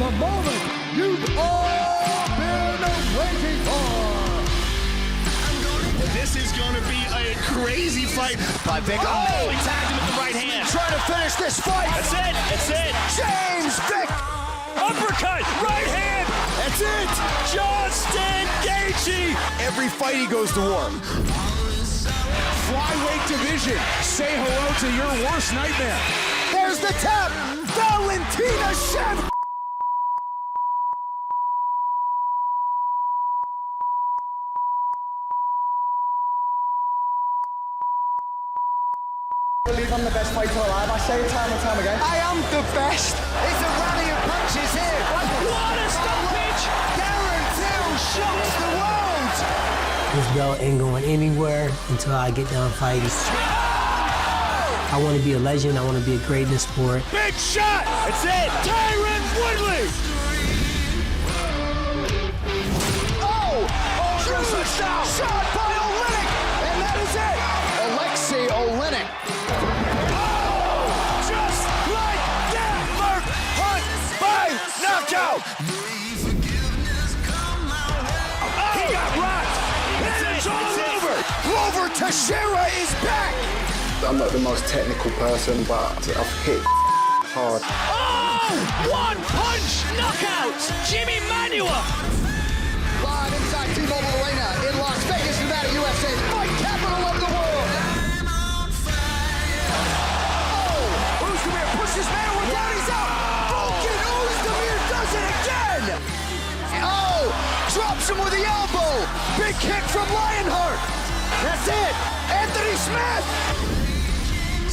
the moment you've all been waiting for. This is going to be a crazy fight. By Vic. Oh, he tagged him with the right hand. Trying to finish this fight. That's it. That's it. James Vick. Uppercut. Right hand. That's it. Justin Gaethje. Every fight he goes to war. Flyweight division. Say hello to your worst nightmare. There's the tap. Valentina Shevchenko. I believe I'm the best fighter alive. I say it time and time again. I am the best. It's a rally of punches here. What a stoppage. Darren shocks the world. This belt ain't going anywhere until I get done fighting. I want to be a legend. I want to be a great in this sport. Big shot. That's it. Tyron Woodley. Oh, huge shot by Oleinik. And that is it. Alexei Oleinik. Oh, just like that. Mark Hunt by knockout. Oh, he got rocked. It's all over. Glover Teixeira is back. I'm not the most technical person, but I've hit hard. Oh, one punch knockout. Jimmy Manuwa. Live inside T-Mobile Arena in Las Vegas, Nevada, USA, fight capital of the world. Oh, Oezdemir pushes Manuwa down, he's out. Volkan Oezdemir does it again. Oh, drops him with the elbow. Big kick from Lionheart. That's it. Anthony Smith.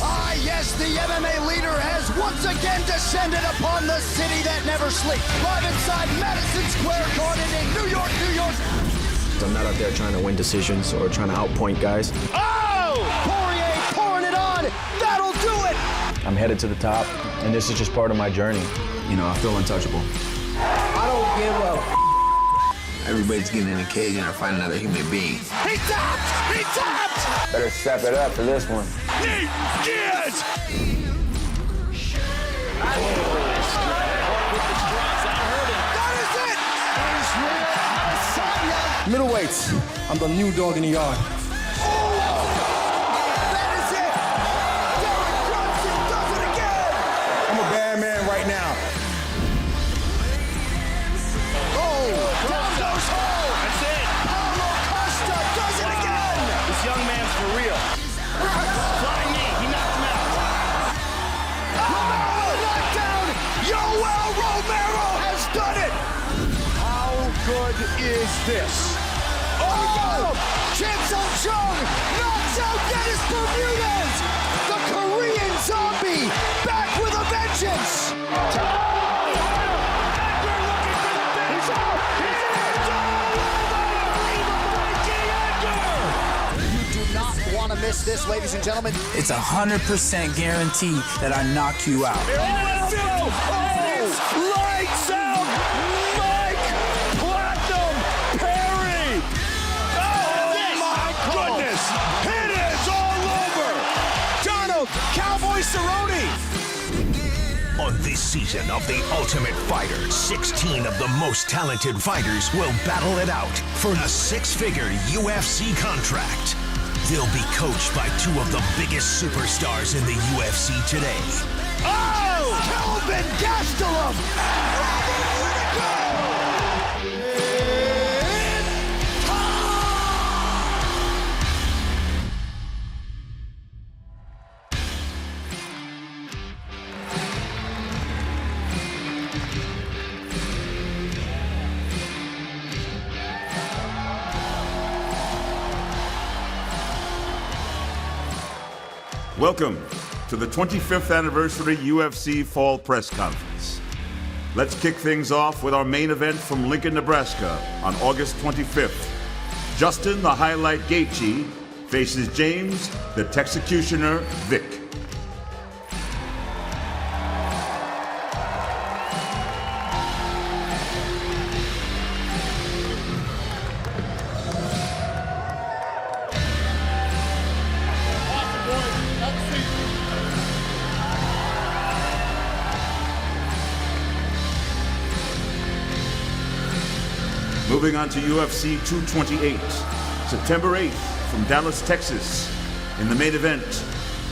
Ah, yes, the MMA leader has once again descended upon the city that never sleeps. Live inside Madison Square Garden in New York, New York. I'm not out there trying to win decisions or trying to outpoint guys. Oh! Poirier pouring it on. That'll do it. I'm headed to the top, and this is just part of my journey. You know, I feel untouchable. I don't give up. Everybody's getting in a cage and find another human being. He tapped! He tapped! Better step it up for this one. Nate Diaz! That is it! Middleweights, I'm the new dog in the yard. That is it! Derek Brunson does it again! I'm a bad man right now. Oh, down goes Hall! That's it! Paulo Costa does it again! This young man's for real. Flying knee, he knocked him out. Romero knockdown! Yoel Romero has done it! How good is this? Oh! Chin Sung Jung knocks out Dennis Bermudez! The Korean zombie back with a vengeance! You do not want to miss this, ladies and gentlemen. It's 100% guaranteed that I knock you out. Lights out! Mike Platinum Perry! Oh my goodness! It is all over! Donald Cowboy Cerrone! On this season of The Ultimate Fighter, 16 of the most talented fighters will battle it out for a six-figure UFC contract. They'll be coached by two of the biggest superstars in the UFC today. Oh! Kelvin Gastelum! Robert Whittaker! It's time! Welcome to the 25th anniversary UFC Fall Press Conference. Let's kick things off with our main event from Lincoln, Nebraska on August 25th. Justin the Highlight Gaethje faces James the Texecutioner Vick. Moving on to UFC 228, September 8th from Dallas, Texas. In the main event,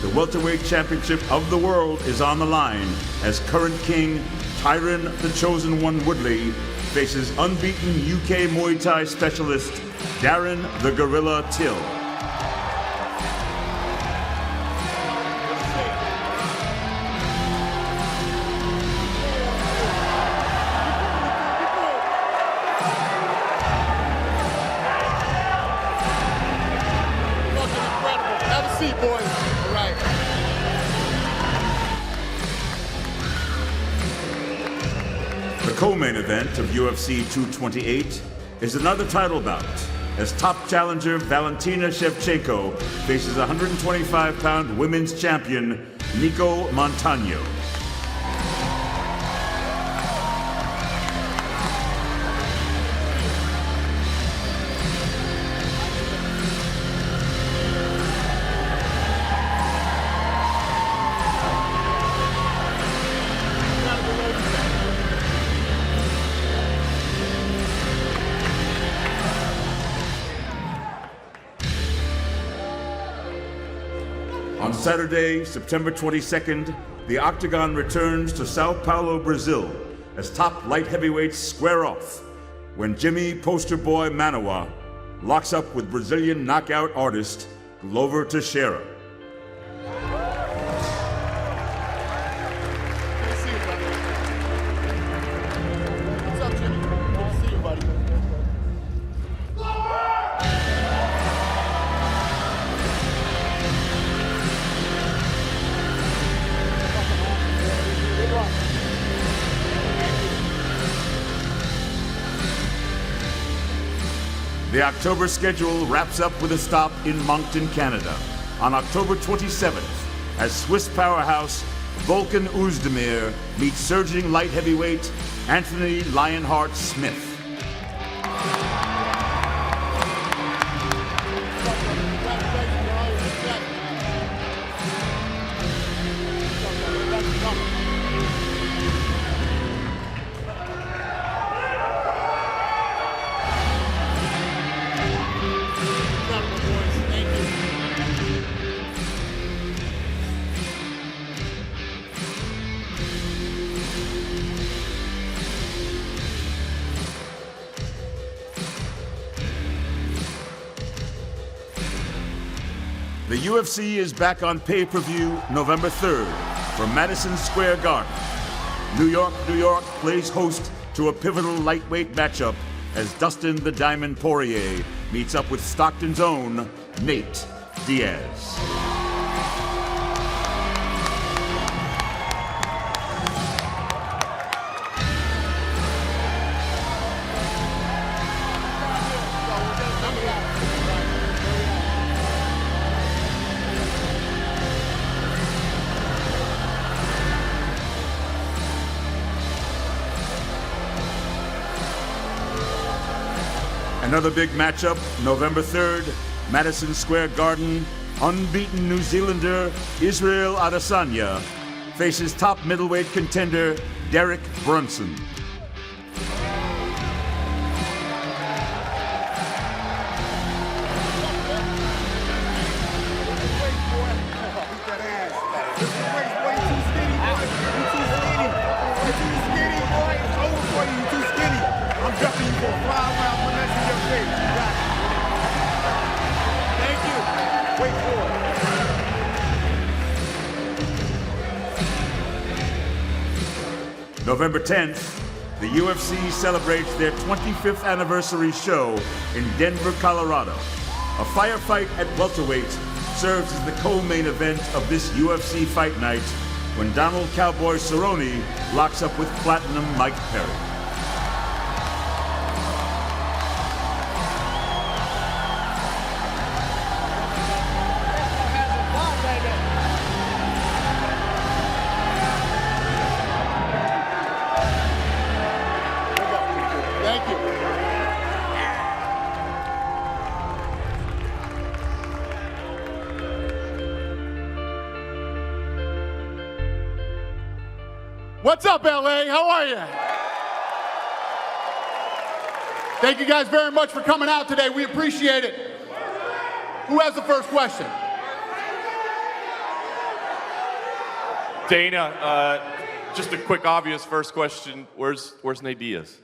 the welterweight championship of the world is on the line as current king Tyron the Chosen One Woodley faces unbeaten UK Muay Thai specialist Darren the Gorilla Till. The co-main event of UFC 228 is another title bout as top challenger Valentina Shevchenko faces 125-pound women's champion Nico Montano. On Saturday, September 22nd, the Octagon returns to Sao Paulo, Brazil, as top light heavyweights square off when Jimmy Poster Boy Manoa locks up with Brazilian knockout artist Glover Teixeira. The October schedule wraps up with a stop in Moncton, Canada, on October 27th, as Swiss powerhouse Volkan Oezdemir meets surging light heavyweight Anthony Lionheart Smith. The UFC is back on pay-per-view November 3rd from Madison Square Garden. New York plays host to a pivotal lightweight matchup as Dustin the Diamond Poirier meets up with Stockton's own Nate Diaz. Another big matchup, November 3rd, Madison Square Garden. Unbeaten New Zealander Israel Adesanya faces top middleweight contender Derek Brunson. November 10th, the UFC celebrates their 25th anniversary show in Denver, Colorado. A firefight at welterweight serves as the co-main event of this UFC fight night when Donald Cowboy Cerrone locks up with Platinum Mike Perry. What's up, LA? How are you? Thank you guys very much for coming out today. We appreciate it. Who has the first question? Dana, just a quick, obvious first question. Where's Nate Diaz?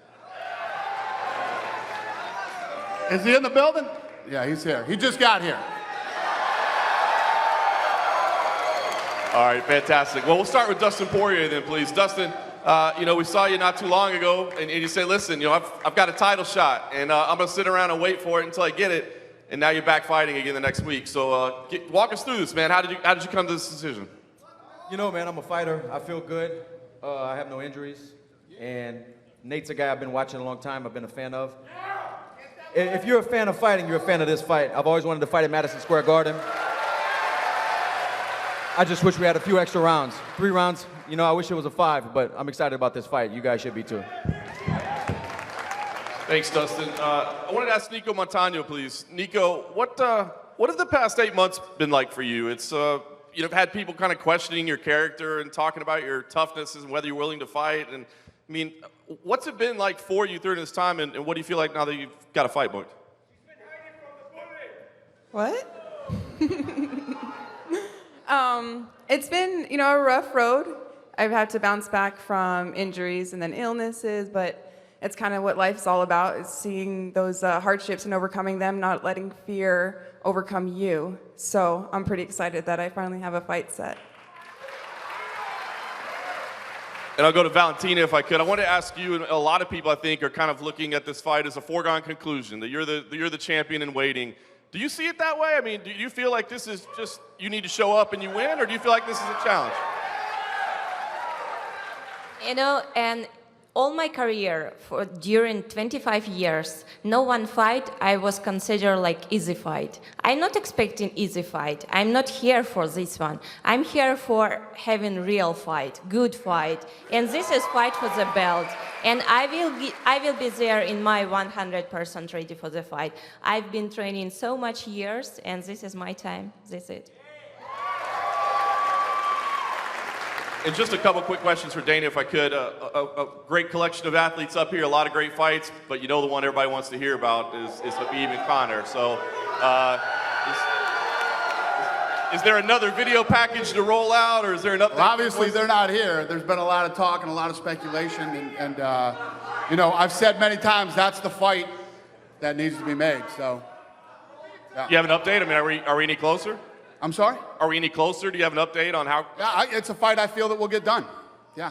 Is he in the building? Yeah, he's here. He just got here. All right, fantastic. Well, we'll start with Dustin Poirier then, please. Dustin, we saw you not too long ago, and you said, listen, I've got a title shot, and I'm going to sit around and wait for it until I get it, and now you're back fighting again the next week. So walk us through this, man. How did you come to this decision? Man, I'm a fighter. I feel good. I have no injuries. And Nate's a guy I've been watching a long time. I've been a fan of. If you're a fan of fighting, you're a fan of this fight. I've always wanted to fight at Madison Square Garden. I just wish we had a few extra rounds. 3 rounds, I wish it was a 5, but I'm excited about this fight. You guys should be too. Thanks, Dustin. I wanted to ask Nico Montano, please. Nico, what have the past 8 months been like for you? It's you've had people kind of questioning your character and talking about your toughness and whether you're willing to fight. And I mean, what's it been like for you during this time, and what do you feel like now that you've got a fight booked? What? It's been, a rough road. I've had to bounce back from injuries and then illnesses, but it's kind of what life's all about, is seeing those hardships and overcoming them, not letting fear overcome you. So I'm pretty excited that I finally have a fight set. And I'll go to Valentina if I could. I want to ask you, and a lot of people I think are kind of looking at this fight as a foregone conclusion, that you're the champion in waiting. Do you see it that way? I mean, do you feel like this is just, you need to show up and you win, or do you feel like this is a challenge? And all my career, during 25 years, no one fight I was considered like easy fight. I'm not expecting easy fight. I'm not here for this one. I'm here for having real fight, good fight. And this is fight for the belt. And I will be there in my 100% ready for the fight. I've been training so much years, and this is my time. This is it. And just a couple quick questions for Dana, if I could. A great collection of athletes up here, a lot of great fights, but the one everybody wants to hear about is Khabib and Conor. So is there another video package to roll out, or is there another? Well, obviously, they're not here. There's been a lot of talk and a lot of speculation, and I've said many times that's the fight that needs to be made. So, yeah. You have an update? I mean, are we any closer? I'm sorry? Are we any closer? Do you have an update on how? Yeah, it's a fight I feel that will get done. Yeah.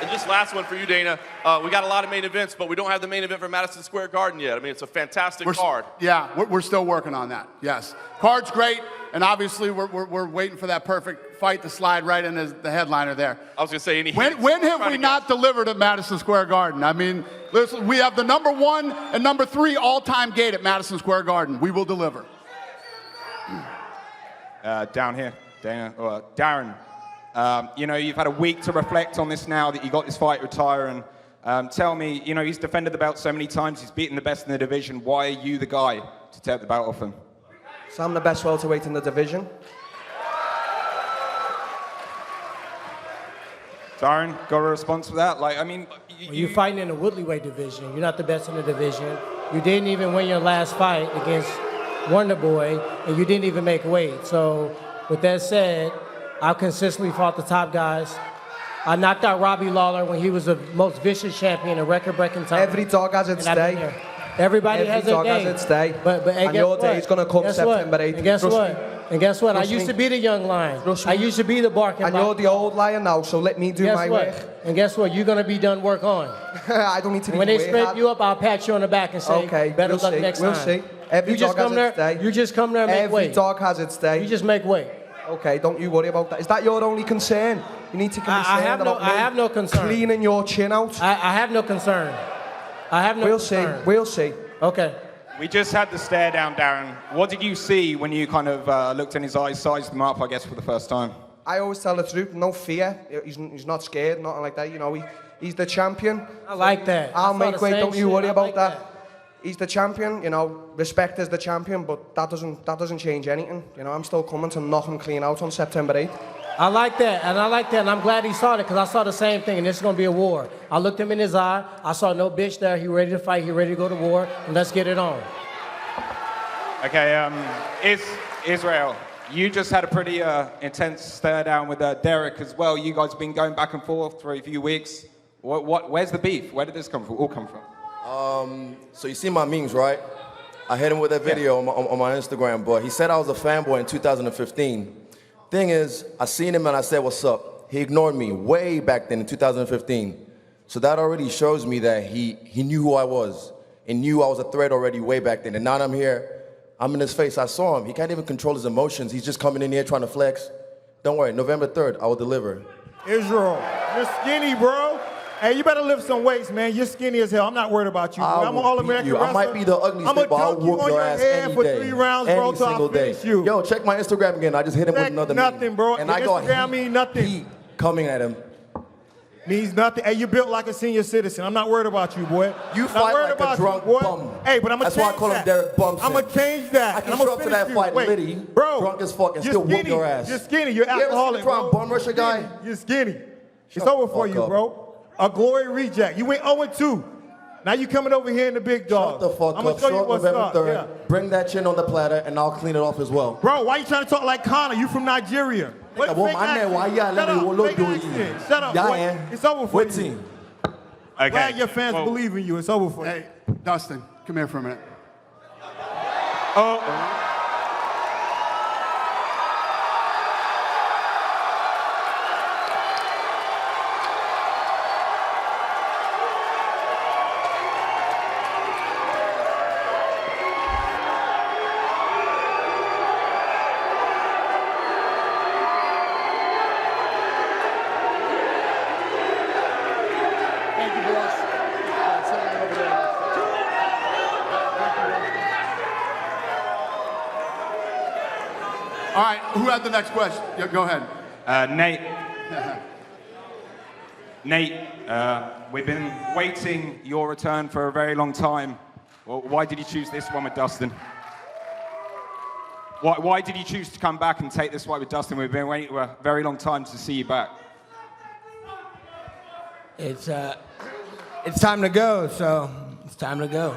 And just last one for you, Dana. We got a lot of main events, but we don't have the main event for Madison Square Garden yet. I mean, it's a fantastic card. Yeah, we're still working on that, yes. Card's great, and obviously we're waiting for that perfect fight to slide right in as the headliner there. I was going to say, when have we not delivered at Madison Square Garden? I mean, listen, we have the #1 and #3 all-time gate at Madison Square Garden. We will deliver. Down here, Dana, or Darren, you've had a week to reflect on this now that you got this fight retire, and tell me, he's defended the belt so many times, he's beaten the best in the division. Why are you the guy to take the belt off him? So I'm the best welterweight in the division. Darren, got a response for that? You're fighting in the Woodley-weight division. You're not the best in the division. You didn't even win your last fight against Wonder Boy, and you didn't even make weight. So, with that said, I've consistently fought the top guys. I knocked out Robbie Lawler when he was the most vicious champion in record-breaking time. Every dog has its day. Everybody has their day. Every dog has its day. But and your day is going to come September 8th. And guess what? And guess what? I used to be the young lion. I used to be the barking lion. And you're the old lion now, so let me do my work. And guess what? You're going to be done work on. I don't need to be when they spread you up, I'll pat you on the back and say, okay, better luck next time. We'll see. Every dog has its day. You just come there and make weight. Every dog has its day. You just make weight. Okay, don't you worry about that. Is that your only concern? You need to concern I have no concern. Cleaning your chin out. I have no concern. I have no concern. We'll see. Okay. We just had the stare down, Darren. What did you see when you kind of looked in his eyes, sized them up, I guess, for the first time? I always tell the truth, no fear. He's not scared, nothing like that. He's the champion. I like that. I'll make weight, don't you worry about that. He's the champion, respect is the champion, but that doesn't change anything. I'm still coming to knock him clean out on September 8th. I like that, and I'm glad he saw it, because I saw the same thing, and this is going to be a war. I looked him in his eye. I saw no bitch there. He ready to fight. He ready to go to war, and let's get it on. Okay, Israel, you just had a pretty intense stare down with Derek as well. You guys have been going back and forth for a few weeks. Where's the beef? Where did this all come from? So you see my memes, right? I hit him with that video on my Instagram, but he said I was a fanboy in 2015. Thing is, I seen him and I said, what's up? He ignored me way back then in 2015. So that already shows me that he knew who I was and knew I was a threat already way back then. And now that I'm here, I'm in his face. I saw him. He can't even control his emotions. He's just coming in here trying to flex. Don't worry, November 3rd, I will deliver. Israel, you're skinny, bro. Hey, you better lift some weights, man. You're skinny as hell. I'm not worried about you. I'm an All-American wrestler. I might be the ugliest, but I'll whoop your ass any for day. 3 rounds, any bro, single day. You. Yo, check my Instagram again. I just hit him with another nothing, meme. bro. And Your I got Instagram mean nothing. heat coming at him. Means nothing. Hey, you built like a senior citizen. I'm not worried about you, boy. You not fight worried like about a drunk you, boy. bum. Hey, but I'm gonna That's change why I call him that. Derek Bumpson. I'm gonna change that. I can show up to that fight litty, drunk as fuck, and still whoop your ass. You're skinny. You're You ever alcoholic, seen the try and bum rush a guy? You're skinny. It's over for you, bro. A glory reject. You went 0-2. Now you coming over here in the big dog. Shut the fuck I'm gonna up. show you Show up what's November up. 3rd. Yeah. Bring that chin on the platter, and I'll clean it off as well. Bro, why you trying to talk like Connor? You from Nigeria. Nigga, well, my name, why y'all let me look do you? Shut up, boy. It's over for What you. team? Okay. Glad your fans believe in you. It's over for you. Hey, Dustin, come here for a minute. Oh. All right, who had the next question? Yeah, go ahead. Nate. Nate, we've been waiting your return for a very long time. Well, why did you choose this one with Dustin? Why did you choose to come back and take this fight with Dustin? We've been waiting for a very long time to see you back. It's time to go, so it's time to go.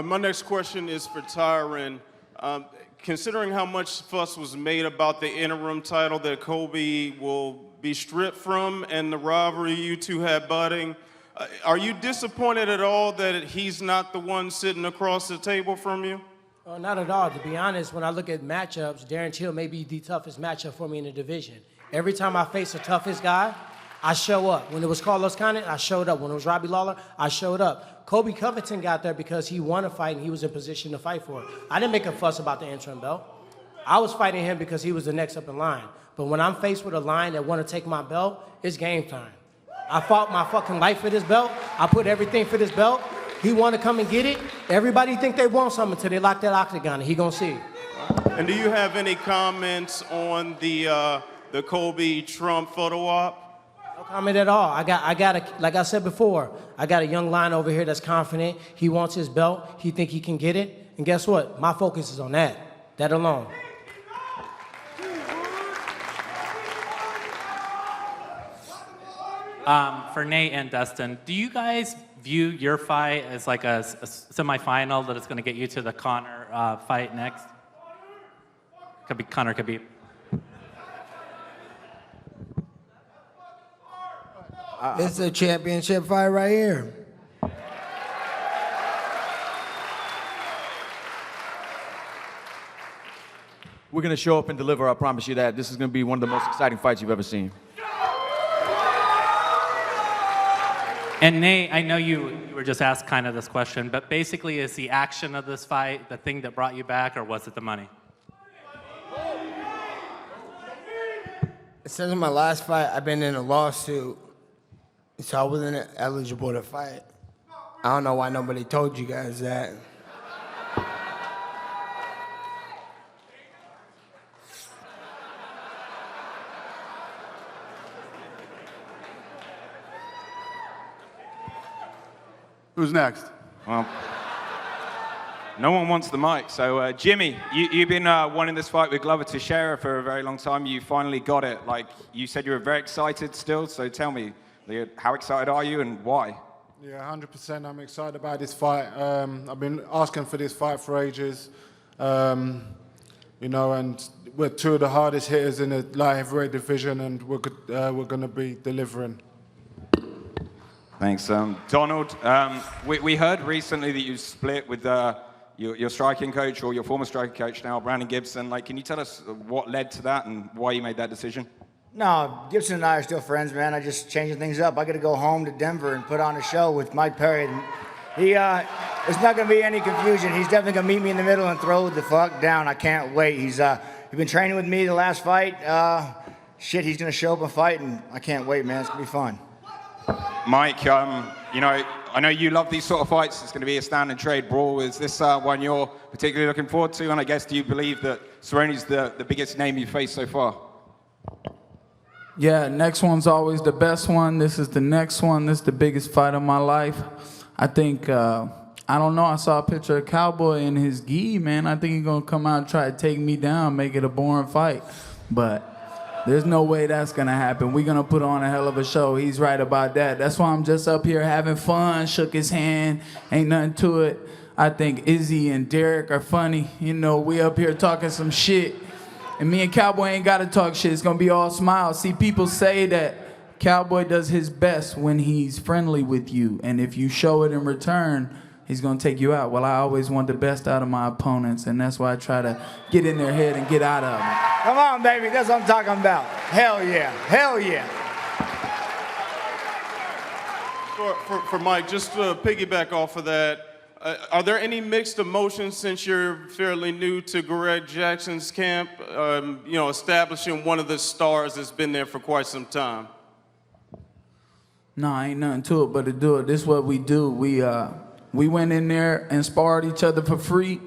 My next question is for Tyron. Considering how much fuss was made about the interim title that Kobe will be stripped from and the rivalry you two had budding, are you disappointed at all that he's not the one sitting across the table from you? Not at all. To be honest, when I look at matchups, Darren Till may be the toughest matchup for me in the division. Every time I face the toughest guy, I show up. When it was Carlos Condit, I showed up. When it was Robbie Lawler, I showed up. Kobe Covington got there because he won a fight and he was in position to fight for it. I didn't make a fuss about the interim belt. I was fighting him because he was the next up in line. But when I'm faced with a line that want to take my belt, it's game time. I fought my fucking life for this belt. I put everything for this belt. He want to come and get it. Everybody think they want something until they lock that octagon, and he gonna see. And do you have any comments on the Kobe Trump photo op? No comment at all. I got like I said before, I got a young lion over here that's confident. He wants his belt. He think he can get it. And guess what? My focus is on that. That alone. For Nate and Dustin, do you guys view your fight as like a semifinal that is going to get you to the Conor fight next? Could be Conor, could be. This is a championship fight right here. We're going to show up and deliver, I promise you that. This is going to be one of the most exciting fights you've ever seen. And Nate, I know you were just asked kind of this question, but basically is the action of this fight the thing that brought you back, or was it the money? Since my last fight, I've been in a lawsuit, so I wasn't eligible to fight. I don't know why nobody told you guys that. Who's next? Well, No one wants the mic. So, Jimmy, you've been wanting this fight with Glover Teixeira for a very long time. You finally got it. Like, you said you were very excited still, so tell me, how excited are you and why? Yeah, 100%. I'm excited about this fight. I've been asking for this fight for ages. You know, and we're two of the hardest hitters in the light heavyweight division, and we're going to be delivering. Thanks. Donald, we heard recently that you split with your striking coach, or your former striking coach now, Brandon Gibson. Like, can you tell us what led to that and why you made that decision? No, Gibson and I are still friends, man. I just changing things up. I got to go home to Denver and put on a show with Mike Perry. And there's not going to be any confusion. He's definitely going to meet me in the middle and throw the fuck down. I can't wait. He's been training with me the last fight. He's going to show up and fight, and I can't wait, man. It's going to be fun. Mike, you know, I know you love these sort of fights. It's going to be a stand and trade brawl. Is this one you're particularly looking forward to? And I guess, do you believe that Cerrone's the biggest name you've faced so far? Yeah, next one's always the best one. This is the next one. This is the biggest fight of my life. I think, I don't know, I saw a picture of Cowboy in his gi, man. I think he's going to come out and try to take me down, make it a boring fight. But there's no way that's going to happen. We're going to put on a hell of a show. He's right about that. That's why I'm just up here having fun, shook his hand, ain't nothing to it. I think Izzy and Derek are funny. You know, we up here talking some shit. And me and Cowboy ain't got to talk shit. It's going to be all smiles. See, people say that Cowboy does his best when he's friendly with you. And if you show it in return, he's going to take you out. Well, I always want the best out of my opponents, and that's why I try to get in their head and get out of them. Come on, baby. That's what I'm talking about. Hell yeah. Hell yeah. For Mike, just to piggyback off of that, are there any mixed emotions since you're fairly new to Greg Jackson's camp, you know, establishing one of the stars that's been there for quite some time? No, ain't nothing to it but to do it. This is what we do. We went in there and sparred each other for free,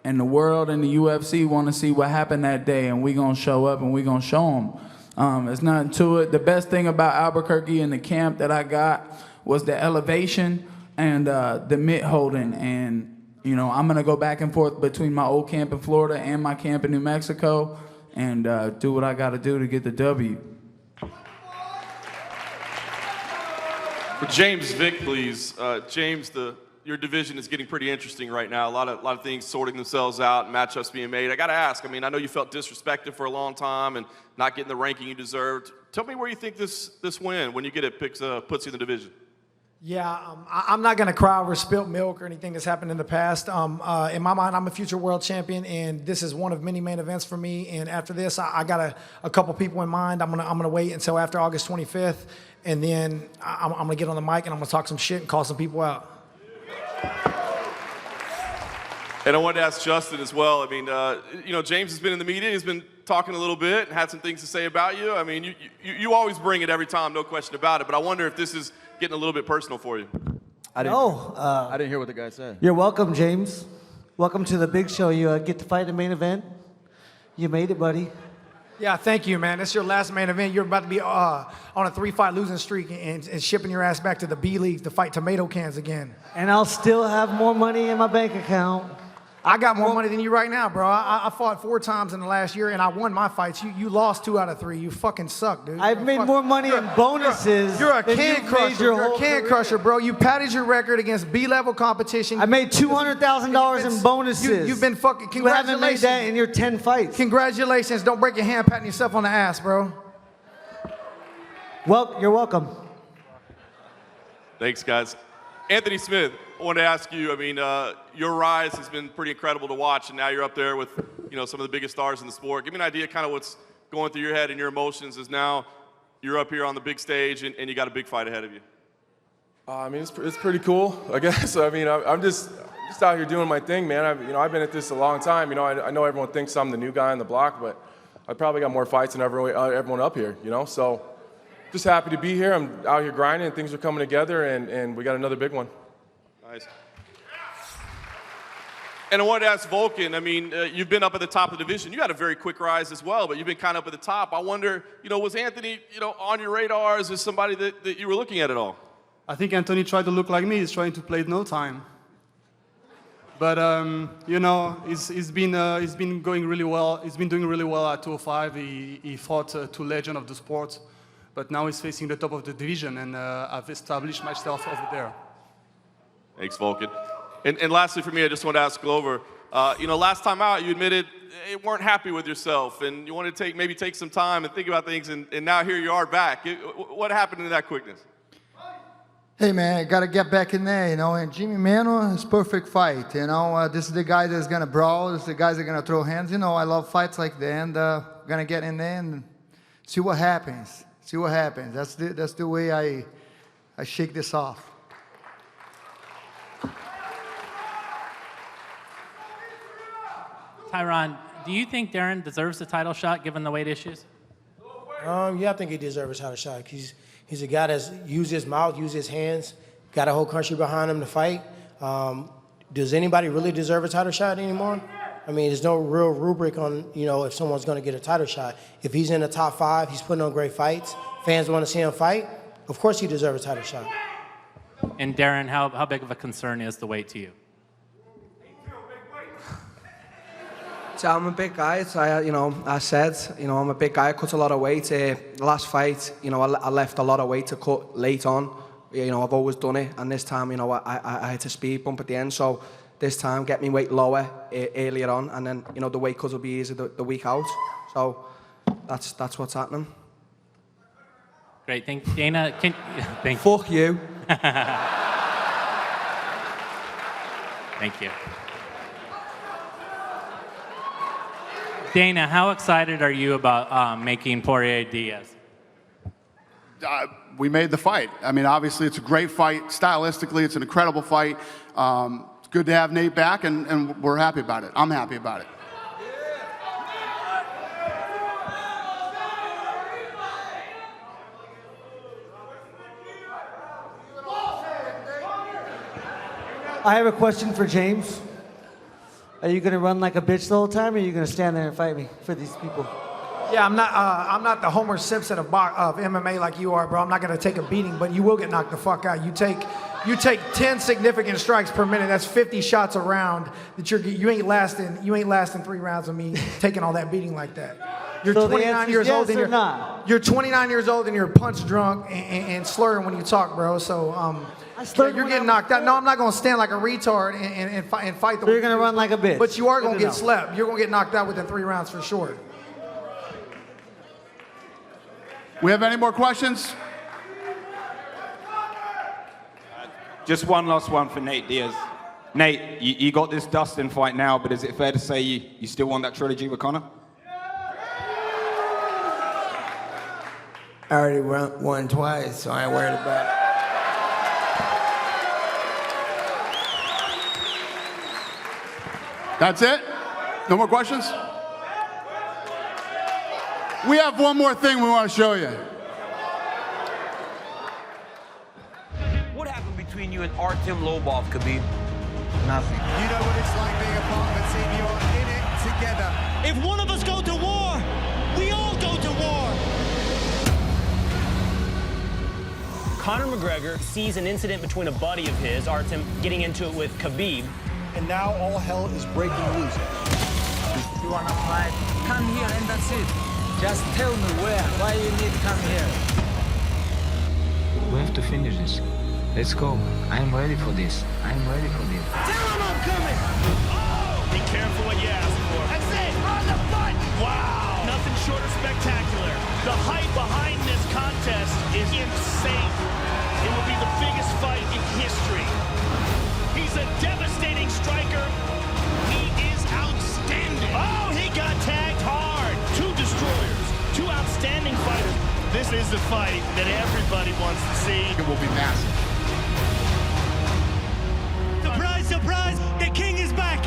and the world and the UFC want to see what happened that day, and we going to show up and we going to show them. There's nothing to it. The best thing about Albuquerque and the camp that I got was the elevation and the mitt holding. And, you know, I'm going to go back and forth between my old camp in Florida and my camp in New Mexico and do what I got to do to get the W. James Vick, please. James, your division is getting pretty interesting right now. A lot of things sorting themselves out, matchups being made. I got to ask, I mean, I know you felt disrespected for a long time and not getting the ranking you deserved. Tell me where you think this win, when you get it, puts you in the division. Yeah, I'm not going to cry over spilt milk or anything that's happened in the past. In my mind, I'm a future world champion, and this is one of many main events for me. And after this, I got a couple people in mind. I'm gonna wait until after August 25th, and then I'm gonna get on the mic and I'm gonna talk some shit and call some people out. And I wanted to ask Justin as well. I mean, you know, James has been in the media. He's been talking a little bit and had some things to say about you. I mean, you always bring it every time, no question about it. But I wonder if this is getting a little bit personal for you. I didn't hear what the guy said. You're welcome, James. Welcome to the big show. You get to fight the main event. You made it, buddy. Yeah, thank you, man. It's your last main event. You're about to be on a 3-fight losing streak and shipping your ass back to the B League to fight tomato cans again. And I'll still have more money in my bank account. I got more money than you right now, bro. I fought 4 times in the last year, and I won my fights. You lost 2 out of 3. You fucking suck, dude. I've made more money in bonuses. You're a can crusher. You're a can crusher, bro. You padded your record against B-level competition. I made $200,000 in bonuses. You've been fucking. You haven't made that in your 10 fights. Congratulations. Don't break your hand patting yourself on the ass, bro. Well, you're welcome. Thanks, guys. Anthony Smith, I wanted to ask you, I mean, your rise has been pretty incredible to watch, and now you're up there with, you know, some of the biggest stars in the sport. Give me an idea kind of what's going through your head and your emotions as now you're up here on the big stage and you got a big fight ahead of you. I mean, it's pretty cool, I guess. I mean, I'm just out here doing my thing, man. I've been at this a long time. You know, I know everyone thinks I'm the new guy on the block, but I probably got more fights than everyone up here, you know, so. Just happy to be here. I'm out here grinding, and things are coming together, and we got another big one. Nice. And I wanted to ask Volkan, I mean, you've been up at the top of the division. You had a very quick rise as well, but you've been kind of up at the top. I wonder, you know, was Anthony, you know, on your radar? Is this somebody that you were looking at all? I think Anthony tried to look like me. He's trying to play no time. But you know, he's been going really well. He's been doing really well at 205. He fought two legends of the sport, but now he's facing the top of the division, and I've established myself over there. Thanks, Vulcan. And lastly for me, I just want to ask Glover, you know, last time out you admitted you weren't happy with yourself and you wanted to maybe take some time and think about things, and now here you are back. What happened in that quickness? Hey man, gotta get back in there, you know, and Jimmy Manuwa is perfect fight, you know. This is the guy that's gonna brawl, this is the guys that are gonna throw hands, you know. I love fights like that, and gonna get in there and see what happens. See what happens. That's the way I shake this off. Tyron, do you think Darren deserves the title shot given the weight issues? Yeah, I think he deserves a title shot. He's a guy that's used his mouth, used his hands, got a whole country behind him to fight. Does anybody really deserve a title shot anymore? I mean, there's no real rubric on, you know, if someone's going to get a title shot. If he's in the top 5, he's putting on great fights, fans want to see him fight, of course he deserves a title shot. And Darren, how big of a concern is the weight to you? So I'm a big guy. So I said, I'm a big guy. I cut a lot of weight. Last fight, I left a lot of weight to cut late on. I've always done it, and this time, I had a speed bump at the end. So this time, get me weight lower earlier on, and then the weight cut will be easier the week out. So that's what's happening. Great, thank you. Dana. Thank Fuck you. Thank you. Dana, how excited are you about making Poirier Diaz? We made the fight. I mean, obviously, it's a great fight. Stylistically, it's an incredible fight. It's good to have Nate back, and we're happy about it. I'm happy about it. I have a question for James. Are you gonna run like a bitch the whole time, or are you gonna stand there and fight me for these people? Yeah, I'm not the Homer Simpson of MMA like you are, bro. I'm not gonna take a beating, but you will get knocked the fuck out. You take 10 significant strikes per minute. That's 50 shots a round. That you ain't lasting 3 rounds of me taking all that beating like that. You're So 29 years old and you're 29 years old and you're punch drunk and slurring when you talk, bro. So you're getting knocked out. No, I'm not gonna stand like a retard and fight the. So you're gonna run like a bitch. But you are gonna Good to get know. slapped. You're gonna get knocked out within 3 rounds for sure. We have any more questions? Just one last one for Nate Diaz. Nate, you got this Dustin fight now, but is it fair to say you still want that trilogy with Conor? I already won twice, so I ain't worried about it. That's it? No more questions? We have one more thing we want to show you. What happened between you and Artem Lobov, Khabib? Nothing. You know what it's like being a part of a team. You're in it together. If one of us go to war, we all go to war. Conor McGregor sees an incident between a buddy of his, Artem, getting into it with Khabib. And now all hell is breaking loose. You wanna fight? Come here and that's it. Just tell me where. Why you need to come here? We have to finish this. Let's go. I'm ready for this. I'm ready for this. Tell him I'm coming! Oh! Be careful what you ask for. That's it! On the button! Wow! Nothing short of spectacular. The hype behind this contest is insane. It will be the biggest fight in history. He's a devastating striker. He is outstanding. Oh, he got tagged hard. 2 destroyers, 2 outstanding fighters. This is the fight that everybody wants to see. It will be massive. Surprise, surprise, the king is back.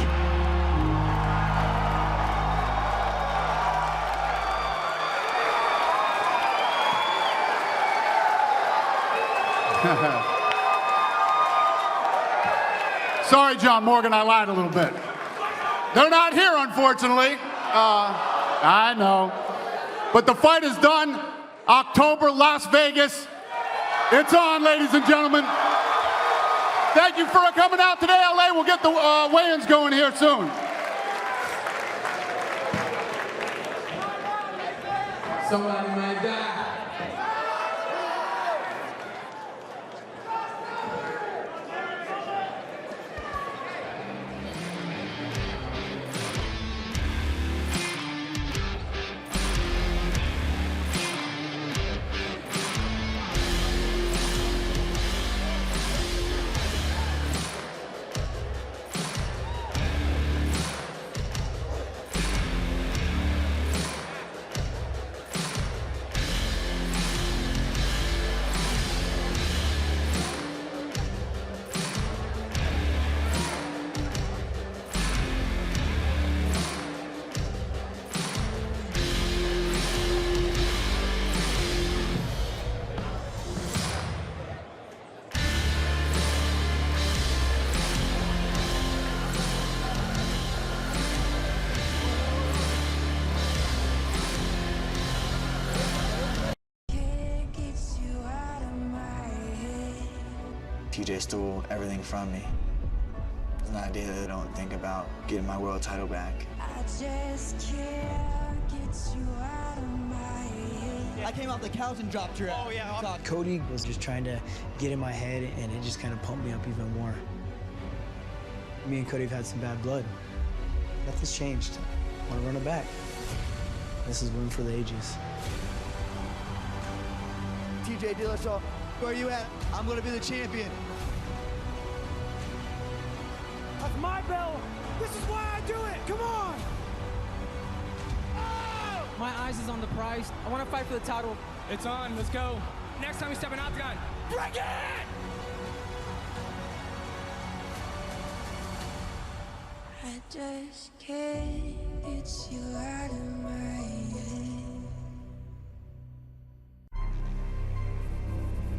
Sorry, John Morgan, I lied a little bit. They're not here, unfortunately. I know. But the fight is done. October, Las Vegas. It's on, ladies and gentlemen. Thank you for coming out today, LA. We'll get the weigh-ins going here soon. Somebody might die. TJ stole everything from me. It's an idea that I don't think about getting my world title back. I just can't get you out of my head. I came off the couch and dropped your ass. Oh, yeah. Cody was just trying to get in my head, and it just kind of pumped me up even more. Me and Cody have had some bad blood. Nothing's changed. I want to run it back. This is one for the ages. TJ Dillashaw, where are you at? I'm gonna be the champion. That's my belt. This is why I do it. Come on. My eyes is on the prize. I want to fight for the title. It's on. Let's go. Next time we step in octagon, break it! I just can't